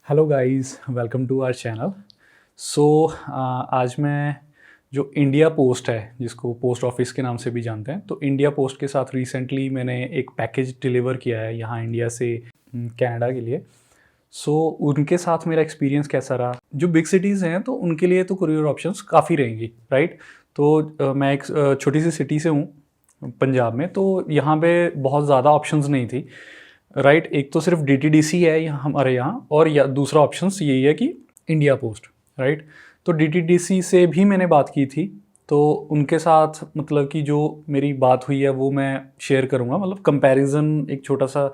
Hello guys, welcome to our channel. So आज मैं जो इंडिया पोस्ट है, जिसको पोस्ट ऑफिस के नाम से भी जानते हैं, तो इंडिया पोस्ट के साथ रिसेंटली मैंने एक पैकेज डिलीवर किया है यहाँ इंडिया से कनाडा के लिए। सो उनके साथ मेरा एक्सपीरियंस कैसा रहा। जो बिग सिटीज़ हैं तो उनके लिए तो कुरियर ऑप्शंस काफ़ी रहेंगी, राइट। तो मैं एक छोटी सी सिटी से हूँ पंजाब में, तो यहाँ पे बहुत ज़्यादा ऑप्शंस नहीं थी, राइट। एक तो सिर्फ डीटीडीसी है यहाँ हमारे यहाँ, और या दूसरा ऑप्शन यही है कि इंडिया पोस्ट, राइट। तो डीटीडीसी से भी मैंने बात की थी, तो उनके साथ मतलब कि जो मेरी बात हुई है वो मैं शेयर करूँगा। मतलब कंपैरिजन एक छोटा सा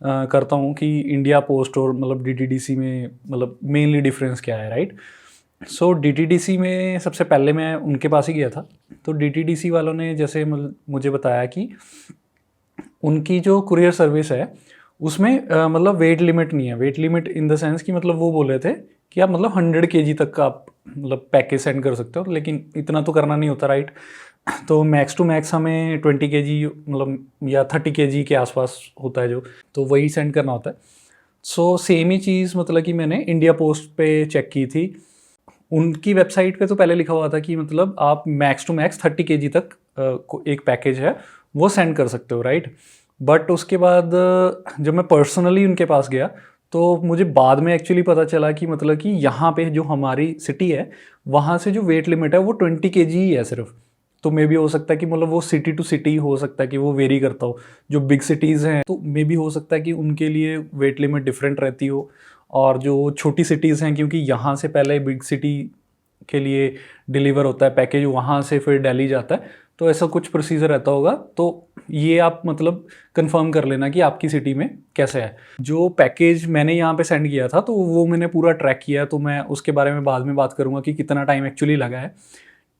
करता हूँ कि इंडिया पोस्ट और मतलब डीटीडीसी में मतलब मेनली डिफरेंस क्या है, राइट। सो डीटीडीसी में सबसे पहले मैं उनके पास ही गया था। तो डीटीडीसी वालों ने जैसे मुझे बताया कि उनकी जो कुरियर सर्विस है उसमें मतलब वेट लिमिट नहीं है। Wait limit in the sense कि मतलब वो बोल रहे थे कि आप मतलब 100 केजी तक का आप मतलब पैकेज सेंड कर सकते हो, लेकिन इतना तो करना नहीं होता, राइट। तो मैक्स टू मैक्स हमें 20 केजी मतलब या 30 केजी के आसपास होता है जो, तो वही सेंड करना होता है। सो सेम ही चीज़ मतलब कि मैंने इंडिया पोस्ट पे चेक की थी। उनकी वेबसाइट पे तो पहले लिखा हुआ था कि मतलब आप मैक्स टू मैक्स 30 केजी तक एक पैकेज है वो सेंड कर सकते हो, राइट। बट उसके बाद जब मैं पर्सनली उनके पास गया तो मुझे बाद में एक्चुअली पता चला कि मतलब कि यहाँ पे जो हमारी सिटी है वहाँ से जो वेट लिमिट है वो 20 केजी ही है सिर्फ। तो मे भी हो सकता है कि मतलब वो सिटी टू सिटी हो सकता है कि वो वेरी करता हो। जो बिग सिटीज़ हैं तो मे भी हो सकता है कि उनके लिए वेट लिमिट डिफरेंट रहती हो, और जो छोटी सिटीज़ हैं क्योंकि यहाँ से पहले बिग सिटी के लिए डिलीवर होता है पैकेज, वहाँ से फिर दिल्ली जाता है, तो ऐसा कुछ प्रोसीजर रहता होगा। तो ये आप मतलब कंफर्म कर लेना कि आपकी सिटी में कैसे है। जो पैकेज मैंने यहाँ पे सेंड किया था तो वो मैंने पूरा ट्रैक किया है, तो मैं उसके बारे में बाद में बात करूँगा कि कितना टाइम एक्चुअली लगा है,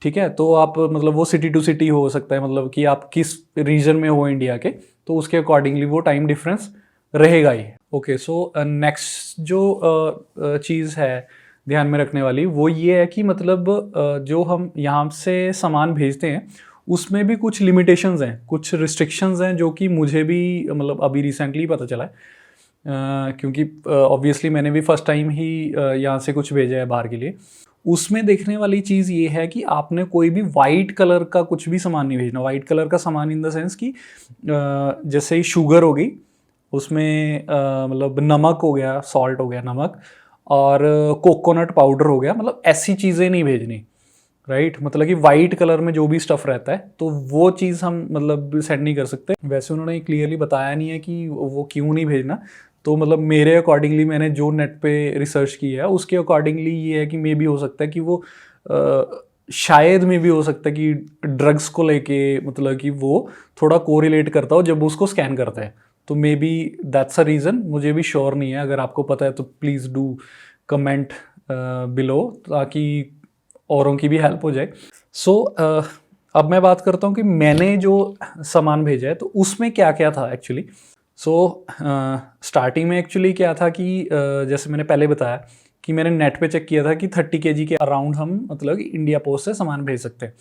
ठीक है। तो आप मतलब वो सिटी टू सिटी हो सकता है, मतलब कि आप किस रीजन में हो इंडिया के, तो उसके अकॉर्डिंगली वो टाइम डिफरेंस रहेगा ही। ओके, सो नेक्स्ट जो चीज़ है ध्यान में रखने वाली वो ये है कि मतलब जो हम यहाँ से सामान भेजते हैं उसमें भी कुछ लिमिटेशंस हैं, कुछ रिस्ट्रिक्शंस हैं, जो कि मुझे भी मतलब अभी रिसेंटली पता चला है। क्योंकि ऑब्वियसली मैंने भी फर्स्ट टाइम ही यहाँ से कुछ भेजा है बाहर के लिए। उसमें देखने वाली चीज़ ये है कि आपने कोई भी वाइट कलर का कुछ भी सामान नहीं भेजना। वाइट कलर का सामान इन द सेंस कि जैसे शुगर हो गई, उसमें मतलब नमक हो गया, सॉल्ट हो गया, नमक, और कोकोनट पाउडर हो गया, मतलब ऐसी चीज़ें नहीं भेजनी, राइट। मतलब कि वाइट कलर में जो भी स्टफ़ रहता है तो वो चीज़ हम मतलब सेंड नहीं कर सकते। वैसे उन्होंने क्लियरली बताया नहीं है कि वो क्यों नहीं भेजना। तो मतलब मेरे अकॉर्डिंगली मैंने जो नेट पे रिसर्च की है उसके अकॉर्डिंगली ये है कि मे भी हो सकता है कि वो शायद में भी हो सकता है कि ड्रग्स को लेके मतलब कि वो थोड़ा कोरिलेट करता हो जब उसको स्कैन करता है। तो may be that's a reason, मुझे भी श्योर नहीं है। अगर आपको पता है तो प्लीज़ डू कमेंट बिलो, ताकि औरों की भी हेल्प हो जाए। सो अब मैं बात करता हूँ कि मैंने जो सामान भेजा है तो उसमें क्या क्या था एक्चुअली। सो स्टार्टिंग में एक्चुअली क्या था कि जैसे मैंने पहले बताया कि मैंने नेट पे चेक किया था कि 30 केजी के अराउंड हम मतलब इंडिया पोस्ट से सामान भेज सकते हैं।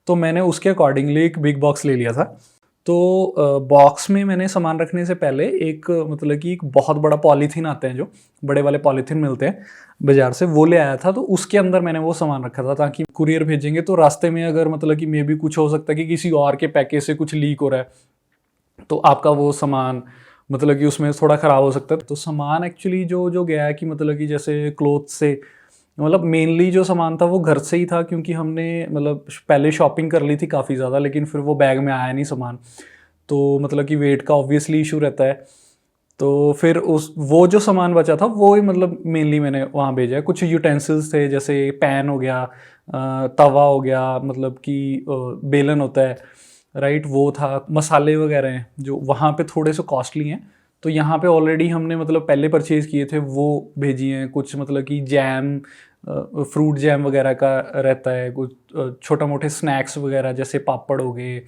तो मैंने उसके अकॉर्डिंगली एक बिग बॉक्स ले लिया था। तो बॉक्स में मैंने सामान रखने से पहले एक मतलब कि एक बहुत बड़ा पॉलीथीन आते हैं, जो बड़े वाले पॉलीथीन मिलते हैं बाज़ार से, वो ले आया था। तो उसके अंदर मैंने वो सामान रखा था ताकि कुरियर भेजेंगे तो रास्ते में अगर मतलब कि मे भी कुछ हो सकता है कि किसी और के पैकेज से कुछ लीक हो रहा है तो आपका वो सामान मतलब कि उसमें थोड़ा ख़राब हो सकता है। तो सामान एक्चुअली जो जो गया है कि मतलब कि जैसे क्लोथ से, मतलब मेनली जो सामान था वो घर से ही था, क्योंकि हमने मतलब पहले शॉपिंग कर ली थी काफ़ी ज़्यादा, लेकिन फिर वो बैग में आया नहीं सामान। तो मतलब कि वेट का ऑब्वियसली इशू रहता है। तो फिर उस वो जो सामान बचा था वो ही मतलब मेनली मैंने वहाँ भेजा है। कुछ यूटेंसिल्स थे, जैसे पैन हो गया, तवा हो गया, मतलब कि बेलन होता है, राइट, वो था। मसाले वगैरह हैं जो वहाँ पे थोड़े से कॉस्टली हैं, तो यहाँ पे ऑलरेडी हमने मतलब पहले परचेज़ किए थे वो भेजी हैं। कुछ मतलब कि जैम, फ्रूट जैम वगैरह का रहता है, कुछ छोटा मोटे स्नैक्स वगैरह जैसे पापड़ हो गए,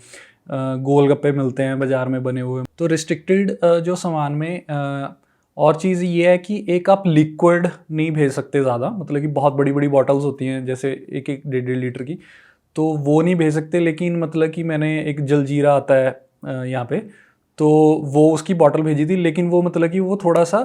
गोलगप्पे मिलते हैं बाज़ार में बने हुए। तो रिस्ट्रिक्टेड जो सामान में और चीज़ ये है कि एक आप लिक्विड नहीं भेज सकते ज़्यादा, मतलब कि बहुत बड़ी बड़ी बॉटल्स होती हैं जैसे एक एक 1.5 लीटर की, तो वो नहीं भेज सकते। लेकिन मतलब कि मैंने एक जलजीरा आता है यहाँ पे, तो वो उसकी बॉटल भेजी थी, लेकिन वो मतलब कि वो थोड़ा सा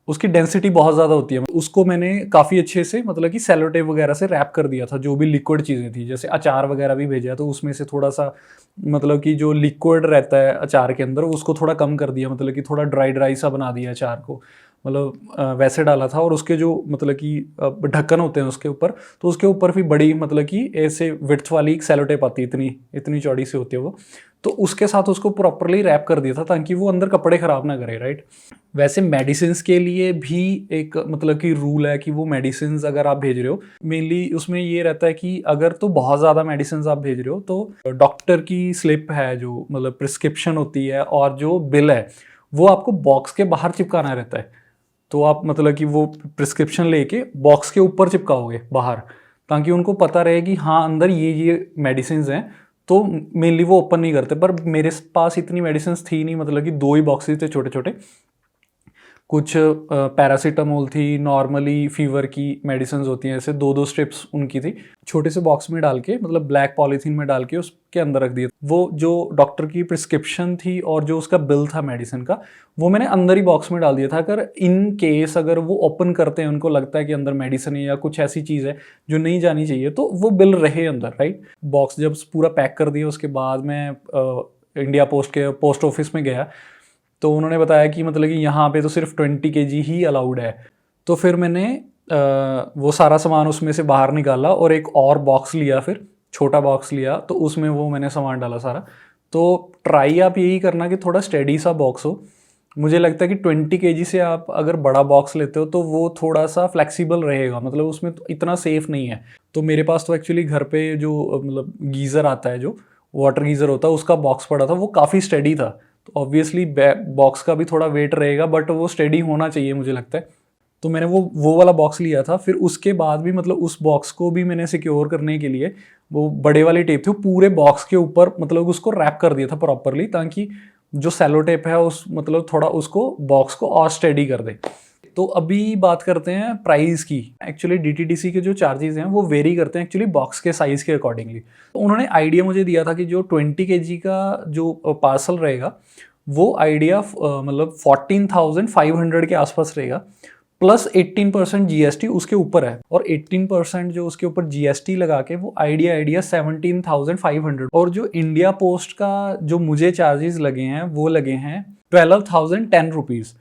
उसकी डेंसिटी बहुत ज़्यादा होती है। उसको मैंने काफ़ी अच्छे से मतलब कि सेलो टेप वगैरह से रैप कर दिया था, जो भी लिक्विड चीज़ें थी, जैसे अचार वगैरह भी भेजा तो उसमें से थोड़ा सा मतलब कि जो लिक्विड रहता है अचार के अंदर उसको थोड़ा कम कर दिया, मतलब कि थोड़ा ड्राई ड्राई सा बना दिया अचार को, मतलब वैसे डाला था। और उसके जो मतलब कि ढक्कन होते हैं उसके ऊपर, तो उसके ऊपर भी बड़ी मतलब कि ऐसे विड्थ वाली एक सेलो टेप आती है, इतनी इतनी चौड़ी सी होती है वो, तो उसके साथ उसको प्रॉपरली रैप कर दिया था ताकि वो अंदर कपड़े ख़राब ना करे, राइट। वैसे मेडिसिन्स के लिए भी एक मतलब कि रूल है कि वो मेडिसिन्स अगर आप भेज रहे हो, मेनली उसमें ये रहता है कि अगर तो बहुत ज़्यादा मेडिसिन्स आप भेज रहे हो तो डॉक्टर की स्लिप है, जो मतलब प्रिस्क्रिप्शन होती है, और जो बिल है वो आपको बॉक्स के बाहर चिपकाना रहता है। तो आप मतलब कि वो प्रिस्क्रिप्शन लेके बॉक्स के ऊपर चिपकाओगे बाहर, ताकि उनको पता रहे कि हाँ अंदर ये मेडिसिन हैं। तो मेनली वो ओपन नहीं करते, पर मेरे पास इतनी मेडिसिन थी नहीं, मतलब कि 2 ही बॉक्सेस थे छोटे छोटे, कुछ पैरासीटामोल थी, नॉर्मली फीवर की मेडिसिन होती हैं ऐसे 2-2 स्ट्रिप्स उनकी थी, छोटे से बॉक्स में डाल के, मतलब ब्लैक पॉलीथीन में डाल के उसके अंदर रख दिए। वो जो डॉक्टर की प्रिस्क्रिप्शन थी और जो उसका बिल था मेडिसिन का, वो मैंने अंदर ही बॉक्स में डाल दिया था। अगर इन केस अगर वो ओपन करते हैं, उनको लगता है कि अंदर मेडिसिन है या कुछ ऐसी चीज़ है जो नहीं जानी चाहिए, तो वो बिल रहे अंदर, राइट। बॉक्स जब पूरा पैक कर दिया उसके बाद मैं इंडिया पोस्ट के पोस्ट ऑफिस में गया, तो उन्होंने बताया कि मतलब कि यहाँ पे तो सिर्फ 20 kg ही अलाउड है। तो फिर मैंने वो सारा सामान उसमें से बाहर निकाला और एक और बॉक्स लिया, फिर छोटा बॉक्स लिया, तो उसमें वो मैंने सामान डाला सारा। तो ट्राई आप यही करना कि थोड़ा स्टेडी सा बॉक्स हो। मुझे लगता है कि 20 kg से आप अगर बड़ा बॉक्स लेते हो तो वो थोड़ा सा फ्लेक्सिबल रहेगा, मतलब उसमें तो इतना सेफ नहीं है। तो मेरे पास तो एक्चुअली घर पे जो मतलब गीज़र आता है, जो वाटर गीज़र होता है, उसका बॉक्स पड़ा था, वो काफ़ी स्टेडी था। तो ऑब्वियसली बॉक्स का भी थोड़ा वेट रहेगा, बट वो स्टेडी होना चाहिए मुझे लगता है। तो मैंने वो वाला बॉक्स लिया था। फिर उसके बाद भी मतलब उस बॉक्स को भी मैंने सिक्योर करने के लिए वो बड़े वाली टेप थी, वो पूरे बॉक्स के ऊपर मतलब उसको रैप कर दिया था प्रॉपरली, ताकि जो सेलो टेप है उस मतलब थोड़ा उसको बॉक्स को और स्टेडी कर दे। तो अभी बात करते हैं प्राइस की। एक्चुअली डीटीडीसी के जो चार्जेस हैं वो वेरी करते हैं एक्चुअली बॉक्स के साइज़ के अकॉर्डिंगली। तो उन्होंने आइडिया मुझे दिया था कि जो 20 kg का जो पार्सल रहेगा, वो आइडिया मतलब 14,500 के आसपास रहेगा, प्लस 18% जीएसटी उसके ऊपर है, और 18% जो उसके ऊपर जीएसटी लगा के वो आइडिया 17,500। और जो इंडिया पोस्ट का जो मुझे चार्जेस लगे हैं वो लगे हैं 12,010 रुपीज़।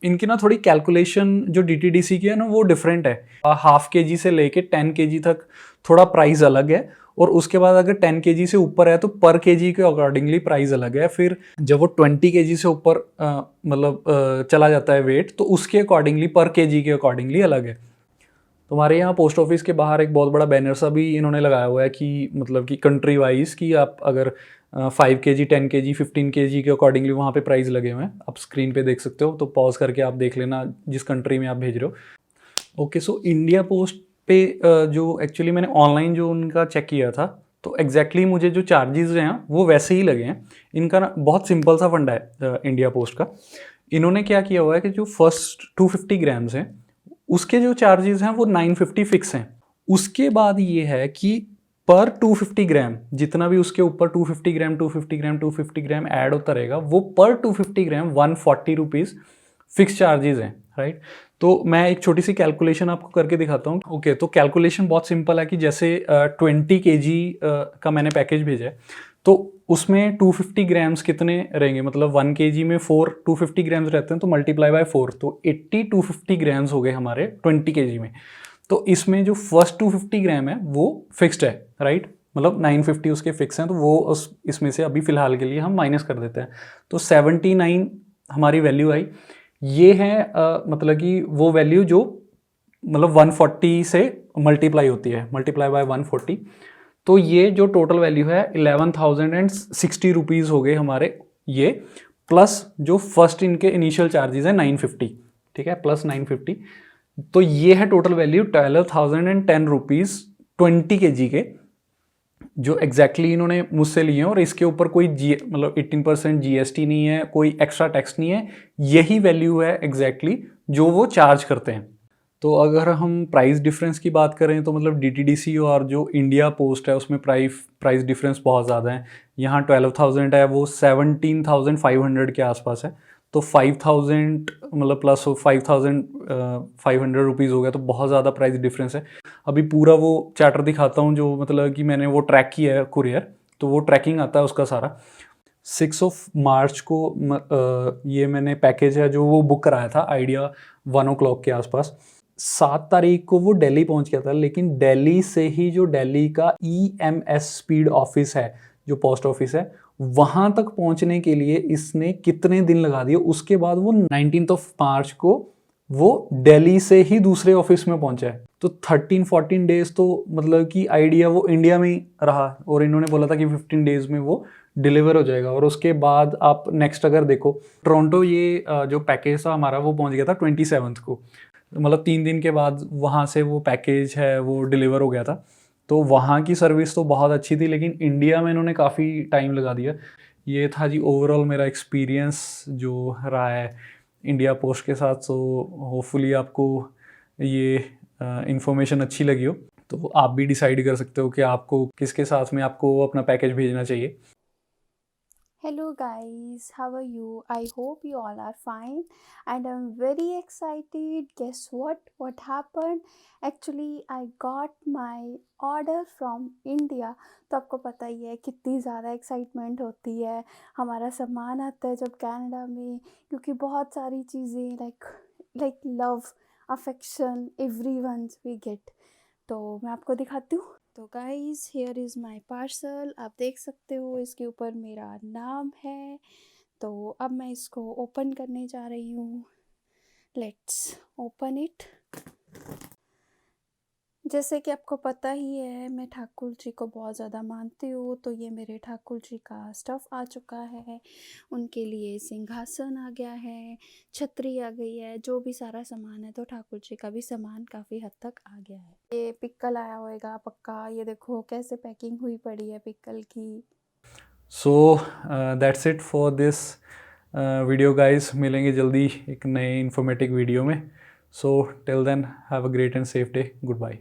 इनकी ना थोड़ी कैलकुलेशन जो डीटीडीसी की है ना वो डिफरेंट है। हाफ केजी से लेके 10 kg तक थोड़ा प्राइस अलग है, और उसके बाद अगर 10 kg से ऊपर है तो पर केजी के अकॉर्डिंगली प्राइस अलग है। फिर जब वो 20 kg से ऊपर मतलब चला जाता है वेट, तो उसके अकॉर्डिंगली पर केजी के अकॉर्डिंगली अलग है। तुम्हारे यहाँ पोस्ट ऑफिस के बाहर एक बहुत बड़ा बैनर सा भी इन्होंने लगाया हुआ है कि मतलब कि कंट्री वाइज कि आप अगर 5 kg 10 kg 15 kg के अकॉर्डिंगली वहाँ पे प्राइस लगे हुए हैं, आप स्क्रीन पे देख सकते हो, तो पॉज करके आप देख लेना जिस कंट्री में आप भेज रहे हो। ओके, सो इंडिया पोस्ट पे जो एक्चुअली मैंने ऑनलाइन जो उनका चेक किया था, तो एग्जैक्टली मुझे जो चार्जेस हैं वो वैसे ही लगे हैं। इनका ना बहुत सिंपल सा फंडा है इंडिया पोस्ट का। इन्होंने क्या किया हुआ है कि जो फर्स्ट 250 ग्राम्स हैं उसके जो चार्जेस हैं वो 950 फिक्स हैं। उसके बाद ये है कि पर 250 ग्राम जितना भी उसके ऊपर 250 ग्राम 250 ग्राम 250 ग्राम ऐड होता रहेगा, वो पर 250 ग्राम 140 रुपीज़ फिक्स चार्जेस हैं, राइट। तो मैं एक छोटी सी कैलकुलेशन आपको करके दिखाता हूँ। ओके, तो कैलकुलेशन बहुत सिंपल है कि जैसे 20 kg का मैंने पैकेज भेजा है, तो उसमें 250 ग्राम्स कितने रहेंगे, मतलब 1 kg में 250 ग्राम्स रहते हैं, तो मल्टीप्लाई बाय 4, तो 80 250 ग्राम्स हो गए हमारे 20 kg में। तो इसमें जो फर्स्ट 250 ग्राम है वो फिक्स्ड है, राइट, मतलब 950 उसके फिक्स हैं, तो वो उस इसमें से अभी फ़िलहाल के लिए हम माइनस कर देते हैं, तो 79 हमारी वैल्यू आई। ये है मतलब कि वो वैल्यू जो मतलब 140 से मल्टीप्लाई होती है, मल्टीप्लाई बाय 140। तो ये जो टोटल वैल्यू है 11,060 रुपीज़ हो गए हमारे ये, प्लस जो फर्स्ट इनके इनिशियल चार्जेस है 950, ठीक है, प्लस 950। तो ये है टोटल वैल्यू 12,010 रुपीज़ 20 kg के, जो एग्जैक्टली इन्होंने मुझसे लिए हैं। और इसके ऊपर कोई मतलब 18% जीएसटी नहीं है, कोई एक्स्ट्रा टैक्स नहीं है, यही वैल्यू है एग्जैक्टली जो वो चार्ज करते हैं। तो अगर हम प्राइस डिफरेंस की बात करें तो मतलब डीटीडीसी और जो इंडिया पोस्ट है उसमें प्राइस डिफरेंस बहुत ज़्यादा है। यहाँ 12,000 है, वो 17,500 के आसपास है, तो 5000 मतलब प्लस 5500 रुपीज़ हो गया, तो बहुत ज़्यादा प्राइस डिफरेंस है। अभी पूरा वो चार्टर दिखाता हूँ जो मतलब कि मैंने वो ट्रैक किया है कुरियर, तो वो ट्रैकिंग आता है उसका सारा। 6 मार्च को ये मैंने पैकेज है जो वो बुक कराया था आइडिया 1 o'clock के आसपास। 7 तारीख को वो दिल्ली पहुंच गया था, लेकिन दिल्ली से ही जो दिल्ली का EMS स्पीड ऑफिस है, जो पोस्ट ऑफिस है, वहां तक पहुंचने के लिए इसने कितने दिन लगा दिए। उसके बाद वो 19 मार्च को वो दिल्ली से ही दूसरे ऑफिस में पहुंचा है। तो 13-14 डेज तो मतलब कि आइडिया वो इंडिया में ही रहा, और इन्होंने बोला था कि 15 डेज में वो डिलीवर हो जाएगा। और उसके बाद आप नेक्स्ट अगर देखो, टोरंटो ये जो पैकेज था हमारा वो पहुंच गया था 27 को, मतलब 3 दिन के बाद वहाँ से वो पैकेज है वो डिलीवर हो गया था। तो वहाँ की सर्विस तो बहुत अच्छी थी, लेकिन इंडिया में इन्होंने काफ़ी टाइम लगा दिया। ये था जी ओवरऑल मेरा एक्सपीरियंस जो रहा है इंडिया पोस्ट के साथ। सो होपफुली आपको ये इंफॉर्मेशन अच्छी लगी हो, तो आप भी डिसाइड कर सकते हो कि आपको किसके साथ में आपको अपना पैकेज भेजना चाहिए। Hello guys, how are you? I hope you all are fine and I'm very excited. Guess what? What happened? Actually, I got my order from India. तो आपको पता ही है कितनी ज़्यादा एक्साइटमेंट होती है, हमारा सामान आता है जब कनाडा में, क्योंकि बहुत सारी चीज़ें like love, affection, everyone's we get. तो मैं आपको दिखाती हूँ। तो guys here is my parcel, आप देख सकते हो इसके ऊपर मेरा नाम है। तो अब मैं इसको ओपन करने जा रही हूँ। Let's open it. जैसे कि आपको पता ही है मैं ठाकुर जी को बहुत ज़्यादा मानती हूँ, तो ये मेरे ठाकुर जी का स्टफ़ आ चुका है। उनके लिए सिंहासन आ गया है, छतरी आ गई है, जो भी सारा सामान है, तो ठाकुर जी का भी सामान काफ़ी हद तक आ गया है। ये पिक्कल आया होएगा पक्का, ये देखो कैसे पैकिंग हुई पड़ी है पिक्कल की। So that's it for this video guys. मिलेंगे जल्दी एक नए इन्फॉर्मेटिव वीडियो में। So till then have a great and safe day. Good bye.